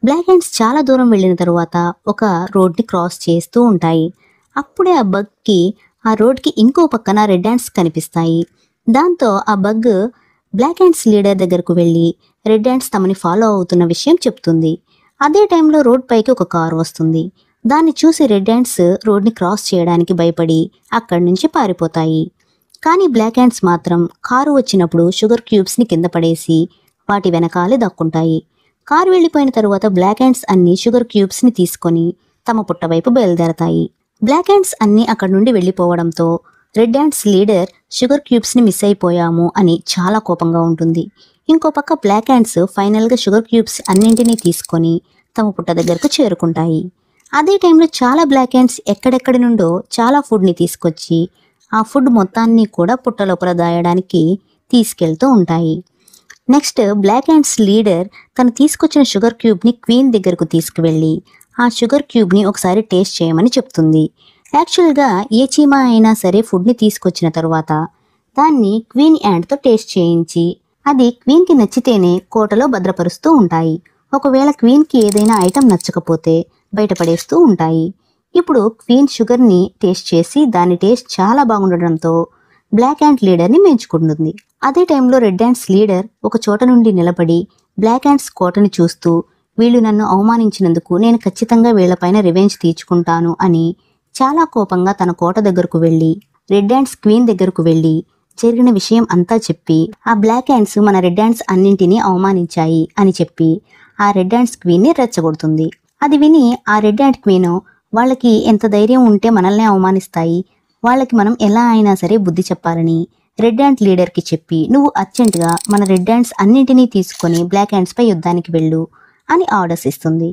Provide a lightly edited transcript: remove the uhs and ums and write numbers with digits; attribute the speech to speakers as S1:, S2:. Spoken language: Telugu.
S1: బ్లాక్ హ్యాండ్స్ చాలా దూరం వెళ్ళిన తరువాత ఒక రోడ్ని క్రాస్ చేస్తూ ఉంటాయి. అప్పుడే ఆ బగ్కి ఆ రోడ్కి ఇంకో పక్కన రెడ్ హ్యాండ్స్ కనిపిస్తాయి. దాంతో ఆ బగ్ బ్లాక్ హ్యాండ్స్ లీడర్ దగ్గరకు వెళ్ళి రెడ్ హ్యాండ్స్ తమని ఫాలో అవుతున్న విషయం చెప్తుంది. అదే టైంలో రోడ్ పైకి ఒక కారు వస్తుంది. దాన్ని చూసి రెడ్ హ్యాండ్స్ రోడ్ని క్రాస్ చేయడానికి భయపడి అక్కడి నుంచి పారిపోతాయి. కానీ బ్లాక్ హ్యాండ్స్ మాత్రం కారు వచ్చినప్పుడు షుగర్ క్యూబ్స్ని కింద పడేసి వాటి వెనకాలే దక్కుంటాయి. కారు వెళ్ళిపోయిన తరువాత బ్లాక్ హ్యాండ్స్ అన్ని షుగర్ క్యూబ్స్ని తీసుకొని తమ పుట్ట వైపు బయలుదేరతాయి. బ్లాక్ హ్యాండ్స్ అన్ని అక్కడి నుండి వెళ్ళిపోవడంతో రెడ్ హ్యాండ్స్ లీడర్ షుగర్ క్యూబ్స్ని మిస్ అయిపోయాము అని చాలా కోపంగా ఉంటుంది. ఇంకో పక్క బ్లాక్ హ్యాండ్స్ ఫైనల్గా షుగర్ క్యూబ్స్ అన్నింటినీ తీసుకొని తమ పుట్ట దగ్గరకు చేరుకుంటాయి. అదే టైంలో చాలా బ్లాక్ హ్యాండ్స్ ఎక్కడెక్కడి నుండో చాలా ఫుడ్ని తీసుకొచ్చి ఆ ఫుడ్ మొత్తాన్ని కూడా పుట్ట లోపల దాయడానికి తీసుకెళ్తూ ఉంటాయి. నెక్స్ట్ బ్లాక్ హ్యాండ్స్ లీడర్ తను తీసుకొచ్చిన షుగర్ క్యూబ్ని క్వీన్ దగ్గరకు తీసుకువెళ్ళి ఆ షుగర్ క్యూబ్ని ఒకసారి టేస్ట్ చేయమని చెప్తుంది. యాక్చువల్గా ఏ చీమ అయినా సరే ఫుడ్ని తీసుకొచ్చిన తరువాత దాన్ని క్వీన్ యాంట్తో టేస్ట్ చేయించి అది క్వీన్కి నచ్చితేనే కోటలో భద్రపరుస్తూ ఉంటాయి. ఒకవేళ క్వీన్కి ఏదైనా ఐటెం నచ్చకపోతే బయటపడేస్తూ ఉంటాయి. ఇప్పుడు క్వీన్ షుగర్ని టేస్ట్ చేసి దాని టేస్ట్ చాలా బాగుండడంతో బ్లాక్ హ్యాండ్ లీడర్ని మెచ్చుకుంటుంది. అదే టైంలో రెడ్ హ్యాండ్స్ లీడర్ ఒక చోట నుండి నిలబడి బ్లాక్ హ్యాండ్స్ కోటని చూస్తూ వీళ్ళు నన్ను అవమానించినందుకు నేను ఖచ్చితంగా వీళ్లపైన రివెంజ్ తీర్చుకుంటాను అని చాలా కోపంగా తన కోట దగ్గరకు వెళ్ళి రెడ్ హ్యాండ్స్ క్వీన్ దగ్గరకు వెళ్ళి జరిగిన విషయం అంతా చెప్పి ఆ బ్లాక్ హ్యాండ్స్ మన రెడ్ హ్యాండ్స్ అన్నింటినీ అవమానించాయి అని చెప్పి ఆ రెడ్ హ్యాండ్స్ క్వీన్ని రెచ్చగొడుతుంది. అది విని ఆ రెడ్ హ్యాండ్ క్వీన్ వాళ్ళకి ఎంత ధైర్యం ఉంటే మనల్ని అవమానిస్తాయి, వాళ్ళకి మనం ఎలా అయినా సరే బుద్ధి చెప్పాలని రెడ్ హ్యాండ్ లీడర్కి చెప్పి నువ్వు అర్జెంటుగా మన రెడ్ హ్యాండ్స్ అన్నింటినీ తీసుకొని బ్లాక్ హ్యాండ్స్పై యుద్ధానికి వెళ్ళు అని ఆర్డర్స్ ఇస్తుంది.